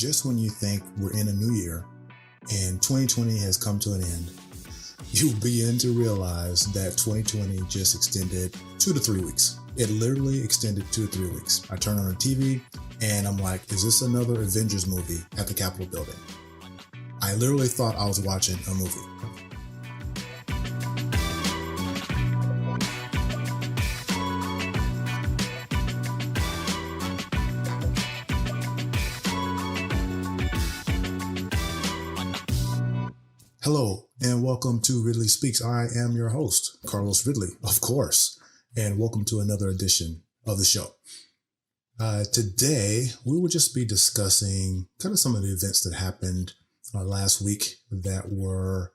just when you think we're in a new year and 2020 has come to an end, you begin to realize that 2020 just extended 2 to 3 weeks. It literally extended 2 to 3 weeks. I turn on the TV and I'm like, is this another Avengers movie at the Capitol building? I literally thought I was watching a movie. Hello, and welcome to Ridley Speaks. I am your host, Carlos Ridley, of course, and welcome to another edition of the show. Today, we will just be discussing kind of some of the events that happened last week that were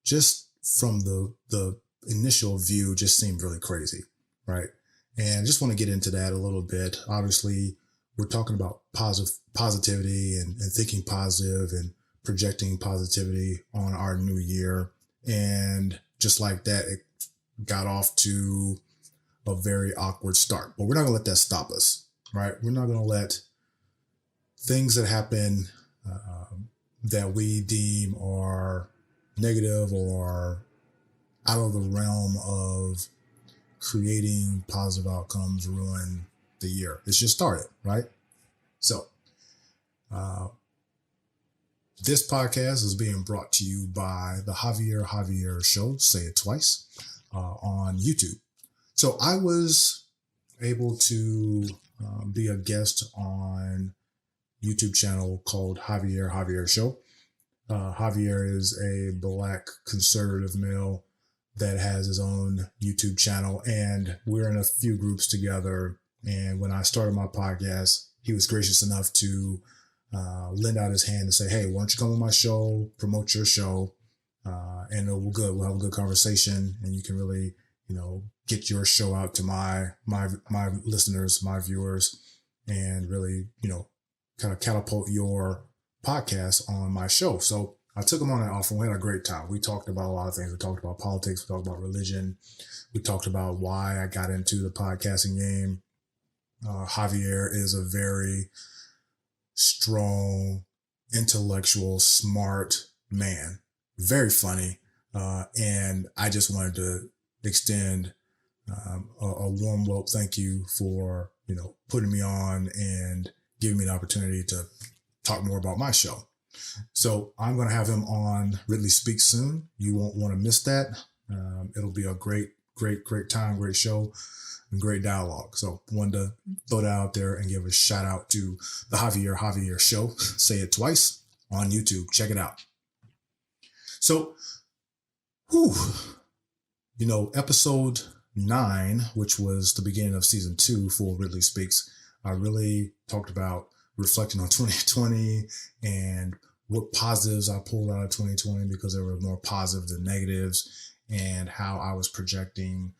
just from the initial view just seemed really crazy, right? And I just want to get into that a little bit. Obviously, we're talking about positivity and thinking positive and projecting positivity on our new year. And just like that, it got off to a very awkward start. But we're not going to let that stop us, right? We're not going to let things that happen that we deem are negative or out of the realm of creating positive outcomes ruin the year. It's just started, right? So, this podcast is being brought to you by the Javier Show, say it twice, on YouTube. So I was able to be a guest on YouTube channel called Javier Show. Javier is a Black conservative male that has his own YouTube channel, and we're in a few groups together. And when I started my podcast, he was gracious enough to lend out his hand and say, hey, why don't you come on my show, promote your show, and we're good. We'll have a good conversation, and you can really, get your show out to my listeners, my viewers, and really, kind of catapult your podcast on my show. So I took him on that offer. We had a great time. We talked about a lot of things. We talked about politics. We talked about religion. We talked about why I got into the podcasting game. Javier is a very strong, intellectual, smart man, very funny. And I just wanted to extend a warm thank you for, putting me on and giving me the opportunity to talk more about my show. So I'm going to have him on Ridley Speaks soon. You won't want to miss that. It'll be a great time, great show, and great dialogue. So wanted to throw that out there and give a shout out to the Javier Show. Say it twice on YouTube. Check it out. So, episode 9, which was the beginning of season 2 for Ridley Speaks, I really talked about reflecting on 2020 and what positives I pulled out of 2020 because there were more positives than negatives, and how I was projecting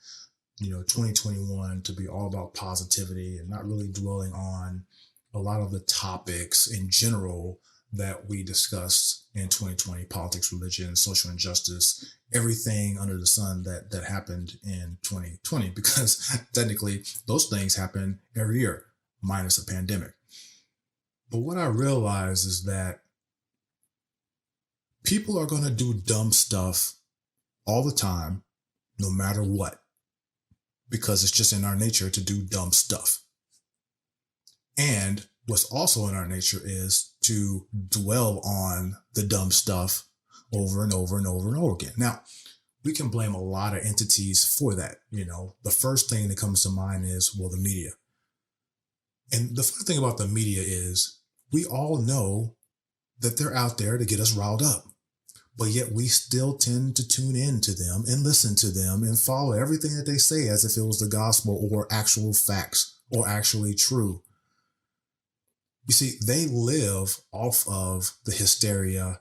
2021 to be all about positivity and not really dwelling on a lot of the topics in general that we discussed in 2020, politics, religion, social injustice, everything under the sun that happened in 2020, because technically those things happen every year, minus a pandemic. But what I realized is that people are going to do dumb stuff all the time, no matter what, because it's just in our nature to do dumb stuff. And what's also in our nature is to dwell on the dumb stuff over and over and over and over again. Now, we can blame a lot of entities for that. The first thing that comes to mind is, the media. And the funny thing about the media is we all know that they're out there to get us riled up. But yet we still tend to tune in to them and listen to them and follow everything that they say as if it was the gospel or actual facts or actually true. You see, they live off of the hysteria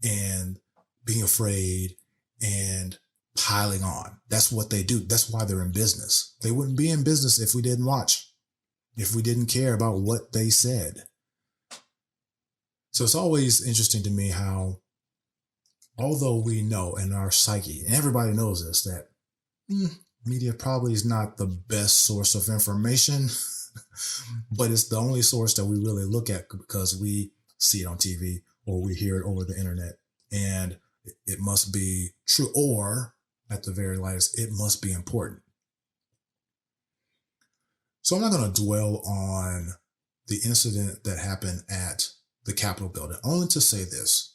and being afraid and piling on. That's what they do. That's why they're in business. They wouldn't be in business if we didn't watch, if we didn't care about what they said. So it's always interesting to me how, although we know in our psyche, and everybody knows this, that media probably is not the best source of information, but it's the only source that we really look at because we see it on TV or we hear it over the internet, and it must be true, or at the very latest, it must be important. So I'm not going to dwell on the incident that happened at the Capitol building, only to say this.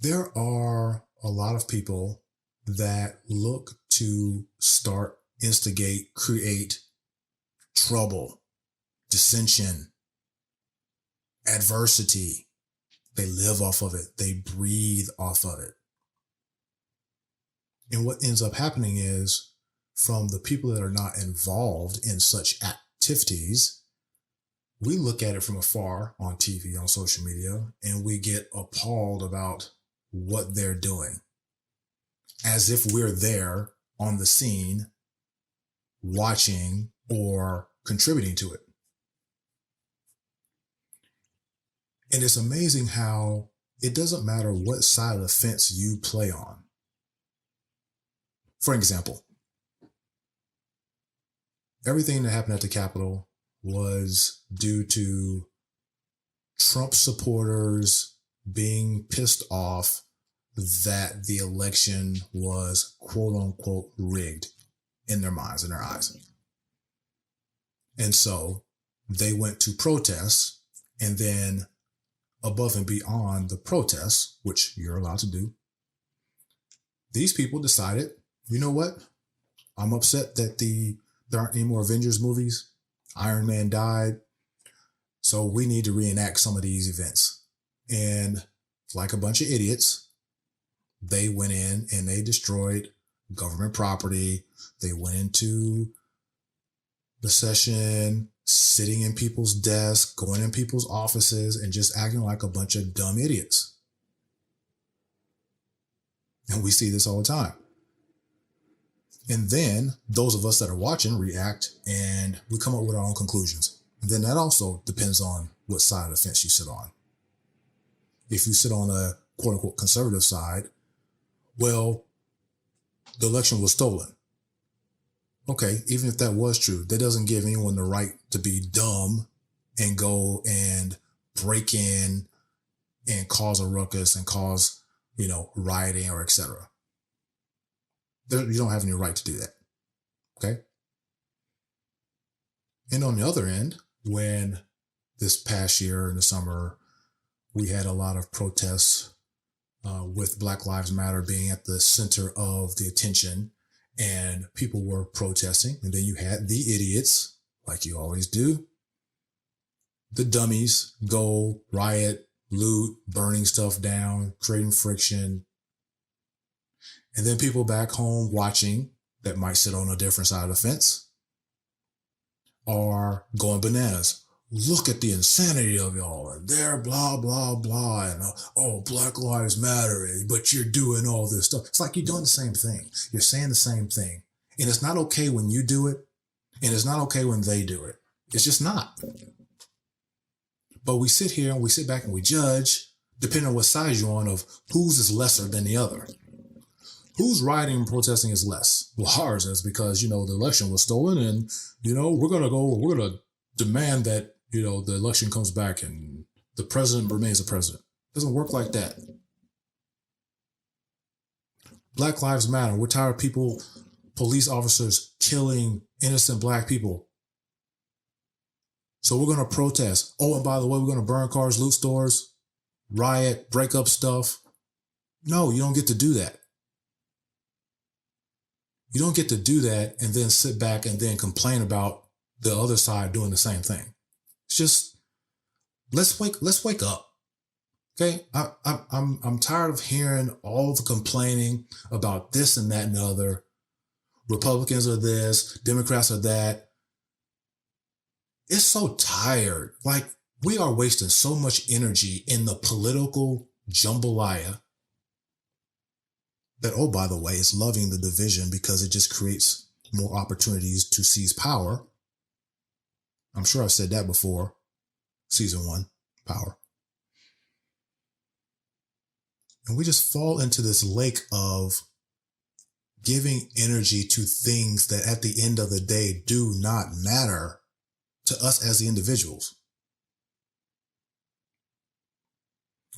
There are a lot of people that look to start, instigate, create trouble, dissension, adversity. They live off of it. They breathe off of it. And what ends up happening is, from the people that are not involved in such activities, we look at it from afar on TV, on social media, and we get appalled about what they're doing, as if we're there on the scene watching or contributing to it. And it's amazing how it doesn't matter what side of the fence you play on. For example, everything that happened at the Capitol was due to Trump supporters being pissed off that the election was quote unquote rigged in their minds, in their eyes. And so they went to protests, and then above and beyond the protests, which you're allowed to do, these people decided, you know what? I'm upset that there aren't any more Avengers movies. Iron Man died. So we need to reenact some of these events. And like a bunch of idiots, they went in and they destroyed government property. They went into the session, sitting in people's desks, going in people's offices, and just acting like a bunch of dumb idiots. And we see this all the time. And then those of us that are watching react, and we come up with our own conclusions. And then that also depends on what side of the fence you sit on. If you sit on a quote unquote conservative side, well, the election was stolen. Okay, even if that was true, that doesn't give anyone the right to be dumb and go and break in and cause a ruckus and cause, rioting or etc. You don't have any right to do that. Okay? And on the other end, when this past year in the summer, we had a lot of protests with Black Lives Matter being at the center of the attention, and people were protesting. And then you had the idiots, like you always do. The dummies go riot, loot, burning stuff down, creating friction. And then people back home watching that might sit on a different side of the fence are going bananas. Look at the insanity of y'all, and they're blah, blah, blah, and Black Lives Matter, but you're doing all this stuff. It's like you're doing the same thing. You're saying the same thing. And it's not okay when you do it, and it's not okay when they do it. It's just not. But we sit here and we sit back and we judge, depending on what side you're on, of whose is lesser than the other. Who's rioting and protesting is less? Well, ours is, because, the election was stolen, and, we're going to demand that, the election comes back and the president remains the president. It doesn't work like that. Black Lives Matter. We're tired of police officers killing innocent black people. So we're going to protest. Oh, and by the way, we're going to burn cars, loot stores, riot, break up stuff. No, you don't get to do that. You don't get to do that and then sit back and then complain about the other side doing the same thing. It's just, let's wake up. Okay. I'm tired of hearing all the complaining about this and that and the other. Republicans are this, Democrats are that. It's so tired. Like, we are wasting so much energy in the political jambalaya that, oh, by the way, is loving the division because it just creates more opportunities to seize power. I'm sure I've said that before. Season 1, power. And we just fall into this lake of giving energy to things that at the end of the day do not matter to us as the individuals.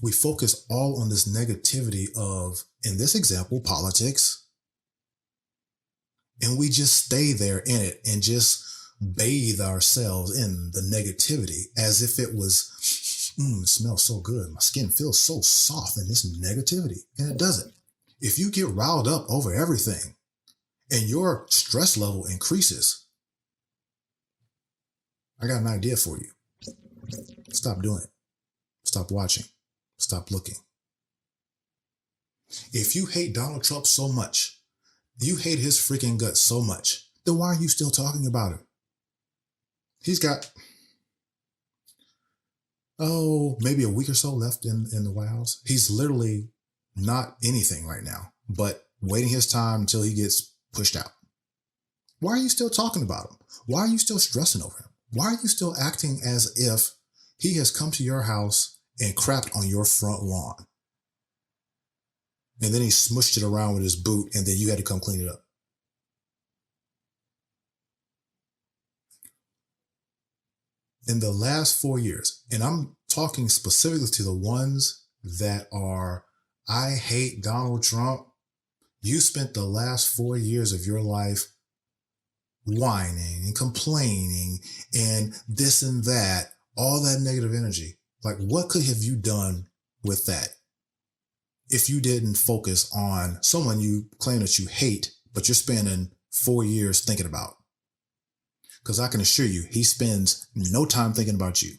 We focus all on this negativity of, in this example, politics, and we just stay there in it and just bathe ourselves in the negativity as if it was, it smells so good. My skin feels so soft in this negativity. And it doesn't. If you get riled up over everything and your stress level increases, I got an idea for you. Stop doing it. Stop watching. Stop looking. If you hate Donald Trump so much, you hate his freaking guts so much, then why are you still talking about him? He's got, maybe a week or so left in the White House. He's literally not anything right now, but waiting his time until he gets pushed out. Why are you still talking about him? Why are you still stressing over him? Why are you still acting as if he has come to your house and crapped on your front lawn? And then he smushed it around with his boot, and then you had to come clean it up. In the last 4 years, and I'm talking specifically to the ones that are, I hate Donald Trump. You spent the last 4 years of your life whining and complaining and this and that, all that negative energy. Like, what could have you done with that if you didn't focus on someone you claim that you hate, but you're spending 4 years thinking about? Because I can assure you, he spends no time thinking about you.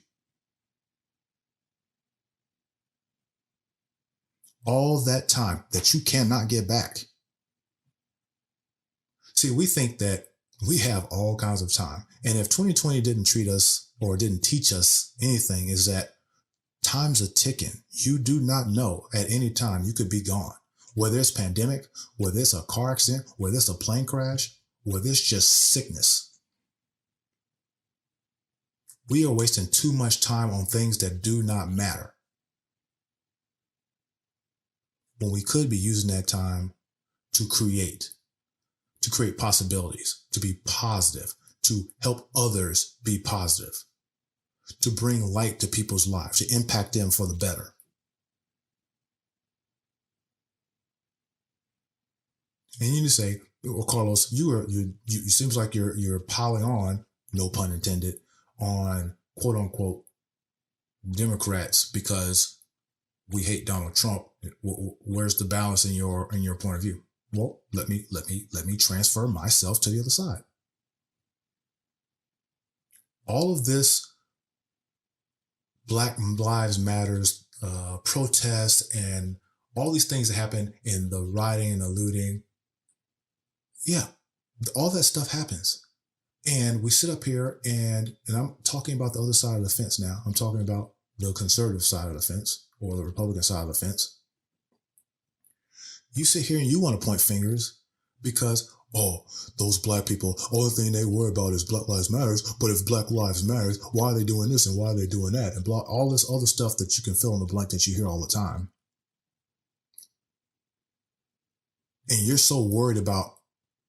All that time that you cannot get back. See, we think that we have all kinds of time. And if 2020 didn't treat us or didn't teach us anything, is that time's a ticking. You do not know at any time you could be gone. Whether it's pandemic, whether it's a car accident, whether it's a plane crash, whether it's just sickness. We are wasting too much time on things that do not matter, when we could be using that time to create possibilities, to be positive, to help others be positive, to bring light to people's lives, to impact them for the better. And you just say, well, Carlos, you seems like you're piling on, no pun intended, on quote unquote Democrats because we hate Donald Trump. Where's the balance in your point of view? Well, let me transfer myself to the other side. All of this Black Lives Matters protests and all these things that happen in the rioting and the looting, yeah, all that stuff happens. And we sit up here and I'm talking about the other side of the fence now. I'm talking about the conservative side of the fence or the Republican side of the fence. You sit here and you want to point fingers because, those black people, only thing they worry about is Black Lives Matters. But if Black Lives Matters, why are they doing this and why are they doing that? And all this other stuff that you can fill in the blank that you hear all the time. And you're so worried about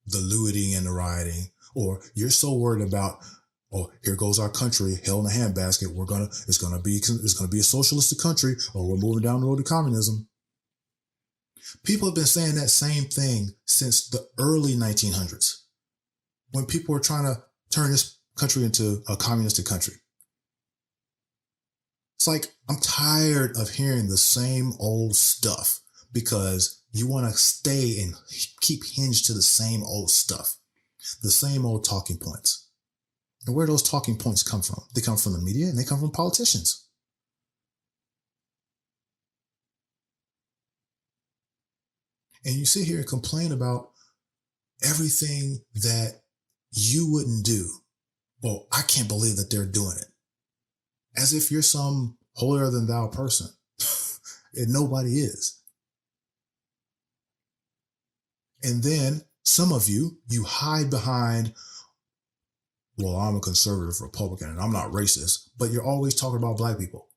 the looting and the rioting, or you're so worried about, here goes our country, hell in a handbasket. It's gonna be a socialistic country, or we're moving down the road to communism. People have been saying that same thing since the early 1900s, when people were trying to turn this country into a communistic country. It's like, I'm tired of hearing the same old stuff because you want to stay and keep hinged to the same old stuff, the same old talking points. And where do those talking points come from? They come from the media and they come from politicians. And you sit here and complain about everything that you wouldn't do. Well, I can't believe that they're doing it. As if you're some holier than thou person. And nobody is. And then some of you hide behind, well, I'm a conservative Republican and I'm not racist, but you're always talking about black people.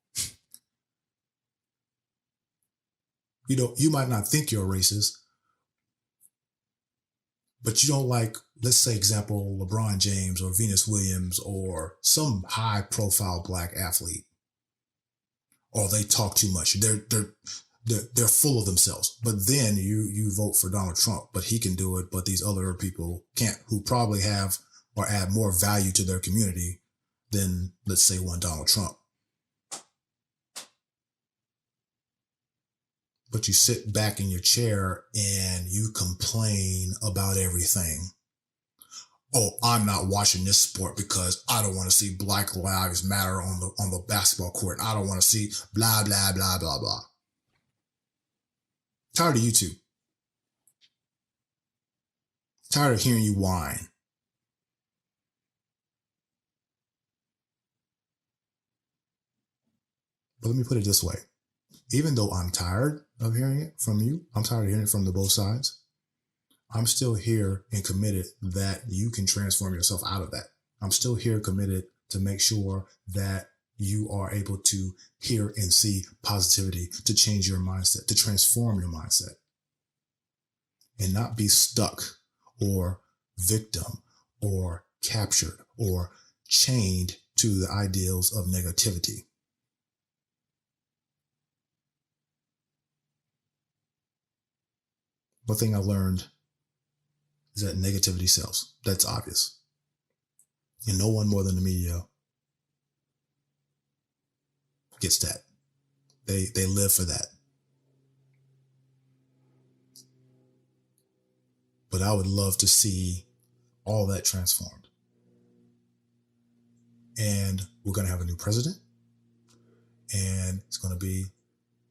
You might not think you're a racist, but you don't like, let's say, example, LeBron James or Venus Williams or some high profile black athlete. or they talk too much. They're full of themselves. But then you vote for Donald Trump, but he can do it, but these other people can't, who probably have or add more value to their community than, let's say, one Donald Trump. But you sit back in your chair and you complain about everything. Oh, I'm not watching this sport because I don't want to see Black Lives Matter on the basketball court. I don't want to see blah, blah, blah, blah, blah. Tired of you two. Tired of hearing you whine. But let me put it this way. Even though I'm tired of hearing it from you, I'm tired of hearing it from the both sides, I'm still here and committed that you can transform yourself out of that. I'm still here committed to make sure that you are able to hear and see positivity, to change your mindset, to transform your mindset, and not be stuck or victim or captured or chained to the ideals of negativity. One thing I learned is that negativity sells. That's obvious. And no one more than the media gets that. They live for that. But I would love to see all that transformed. And we're going to have a new president. And it's going to be,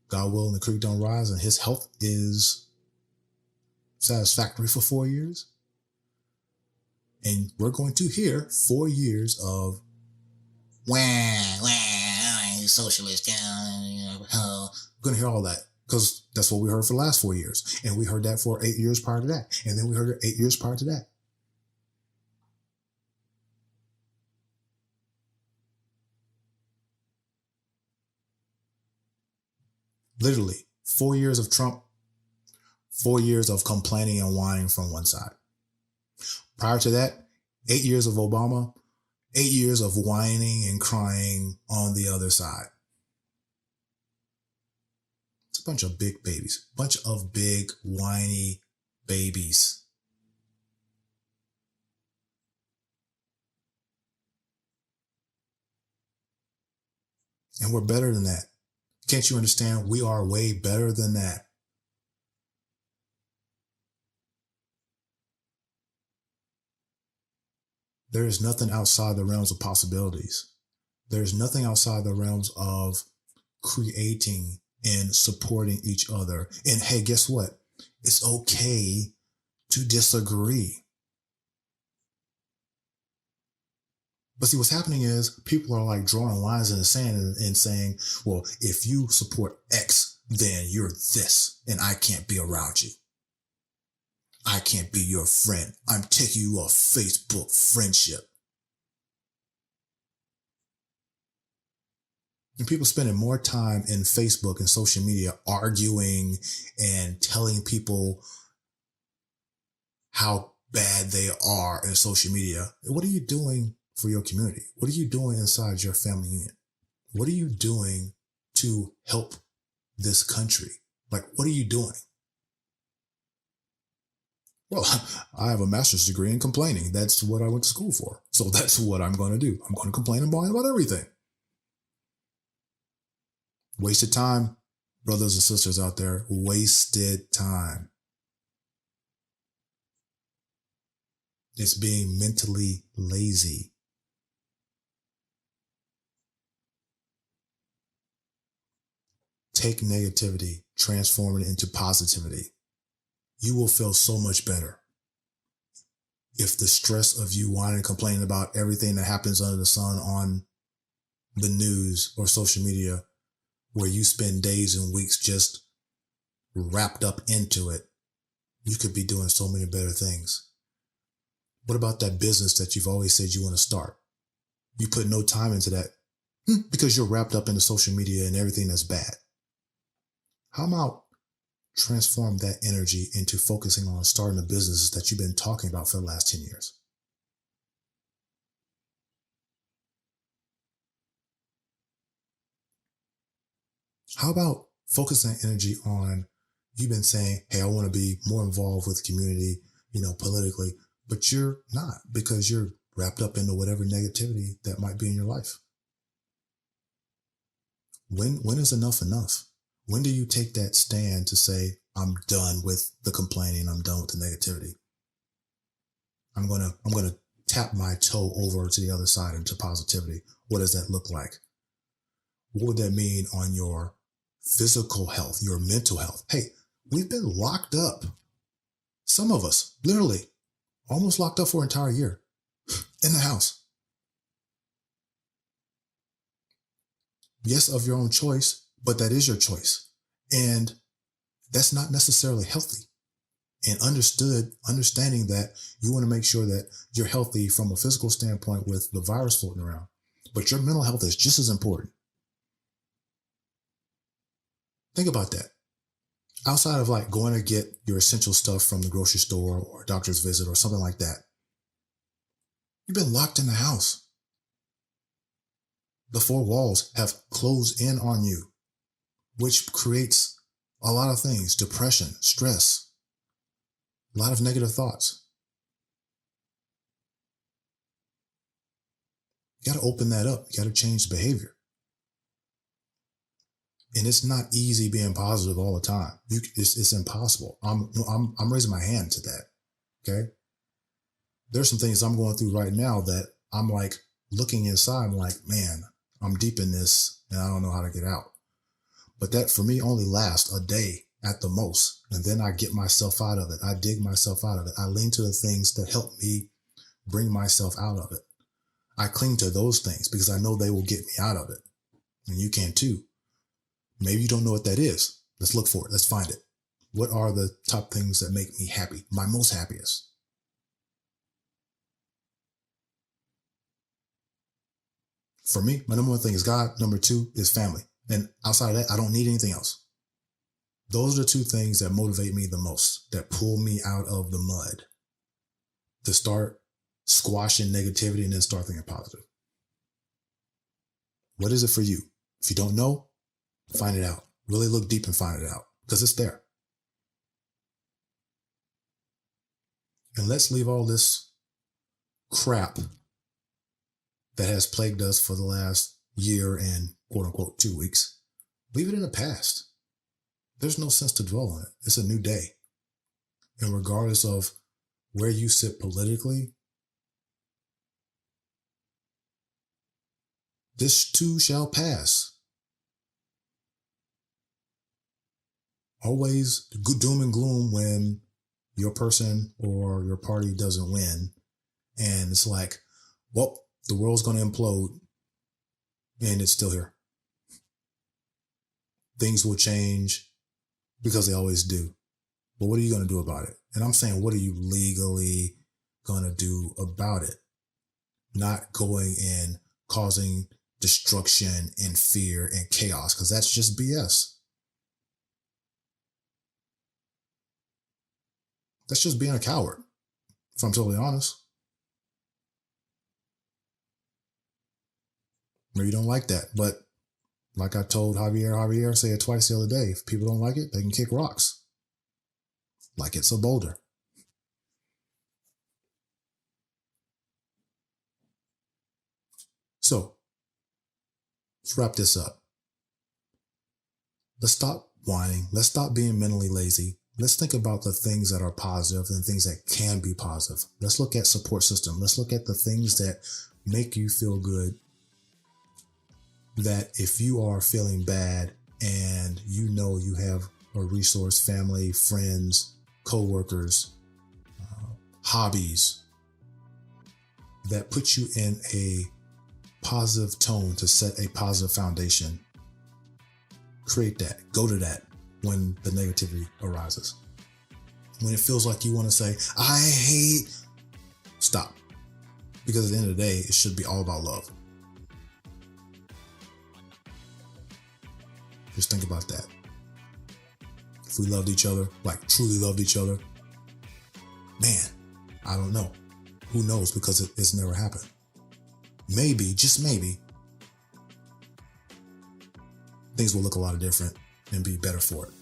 God willing, the creek don't rise, and his health is satisfactory for 4 years. And we're going to hear 4 years of socialist. We're going to hear all that because that's what we heard for the last 4 years. And we heard that for 8 years prior to that. And then we heard it 8 years prior to that. Literally 4 years of Trump, 4 years of complaining and whining from one side. Prior to that, 8 years of Obama, 8 years of whining and crying on the other side. It's a bunch of big babies, bunch of big whiny babies. And we're better than that. Can't you understand? We are way better than that. There is nothing outside the realms of possibilities. There is nothing outside the realms of creating and supporting each other. And hey, guess what? It's okay to disagree. But see, what's happening is people are like drawing lines in the sand and saying, well, if you support X, then you're this, and I can't be around you. I can't be your friend. I'm taking you off Facebook friendship. And people spending more time in Facebook and social media arguing and telling people how bad they are in social media. What are you doing for your community? What are you doing inside your family unit? What are you doing to help this country? Like, what are you doing? Well, I have a master's degree in complaining. That's what I went to school for. So that's what I'm going to do. I'm going to complain and whine about everything. Wasted time, brothers and sisters out there. Wasted time. It's being mentally lazy. Take negativity, transform it into positivity. You will feel so much better. If the stress of you whining and complaining about everything that happens under the sun on the news or social media, where you spend days and weeks just wrapped up into it, you could be doing so many better things. What about that business that you've always said you want to start? You put no time into that because you're wrapped up into social media and everything that's bad. How about transform that energy into focusing on starting the businesses that you've been talking about for the last 10 years? How about focusing energy on, you've been saying, hey, I want to be more involved with the community, politically, but you're not because you're wrapped up into whatever negativity that might be in your life. When is enough enough? When do you take that stand to say, I'm done with the complaining, I'm done with the negativity? I'm gonna tap my toe over to the other side into positivity. What does that look like? What would that mean on your physical health, your mental health? Hey, we've been locked up. Some of us, literally, almost locked up for an entire year in the house. Yes, of your own choice, but that is your choice. And that's not necessarily healthy. And understanding that you want to make sure that you're healthy from a physical standpoint with the virus floating around, but your mental health is just as important. Think about that. Outside of like going to get your essential stuff from the grocery store or a doctor's visit or something like that, you've been locked in the house. The four walls have closed in on you, which creates a lot of things: depression, stress, a lot of negative thoughts. You got to open that up. You got to change the behavior. And it's not easy being positive all the time. It's impossible. I'm raising my hand to that. Okay. There's some things I'm going through right now that I'm like looking inside. I'm like, man, I'm deep in this and I don't know how to get out. But that for me only lasts a day at the most. And then I get myself out of it. I dig myself out of it. I lean to the things that help me bring myself out of it. I cling to those things because I know they will get me out of it. And you can too. Maybe you don't know what that is. Let's look for it. Let's find it. What are the top things that make me happy? My most happiest. For me, my number one thing is God. Number two is family. And outside of that, I don't need anything else. Those are the two things that motivate me the most, that pull me out of the mud to start squashing negativity and then start thinking positive. What is it for you? If you don't know, find it out. Really look deep and find it out because it's there. And let's leave all this crap that has plagued us for the last year and quote unquote 2 weeks. Leave it in the past. There's no sense to dwell on it. It's a new day. And regardless of where you sit politically, this too shall pass. Always doom and gloom when your person or your party doesn't win. And it's like, well, the world's going to implode and it's still here. Things will change because they always do. But what are you going to do about it? And I'm saying, what are you legally going to do about it? Not going and causing destruction and fear and chaos, because that's just BS. That's just being a coward, if I'm totally honest. Maybe you don't like that, but like I told Javier, say it twice the other day. If people don't like it, they can kick rocks. Like it's a boulder. So, let's wrap this up. Let's stop whining. Let's stop being mentally lazy. Let's think about the things that are positive and things that can be positive. Let's look at support system. Let's look at the things that make you feel good. That if you are feeling bad and you know you have a resource, family, friends, co-workers, hobbies that put you in a positive tone to set a positive foundation, create that. Go to that when the negativity arises. When it feels like you want to say, I hate, stop. Because at the end of the day, it should be all about love. Just think about that. If we loved each other, like truly loved each other, man, I don't know. Who knows? Because it's never happened. Maybe, just maybe, things will look a lot different and be better for it.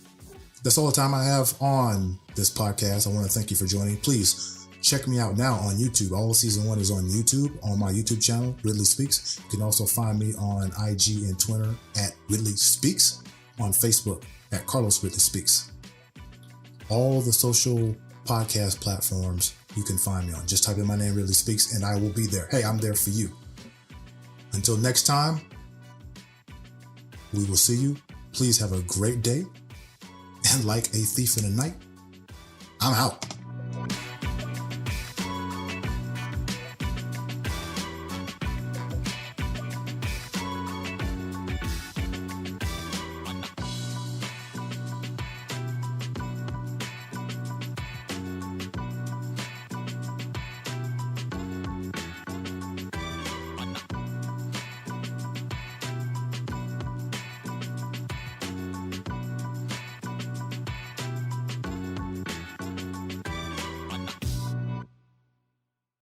That's all the time I have on this podcast. I want to thank you for joining. Please check me out now on YouTube. All of season 1 is on YouTube, on my YouTube channel, Ridley Speaks. You can also find me on IG and Twitter at Ridley Speaks, on Facebook at Carlos Ridley Speaks. All the social podcast platforms you can find me on. Just type in my name, Ridley Speaks, and I will be there. Hey, I'm there for you. Until next time, we will see you. Please have a great day. And like a thief in the night, I'm out.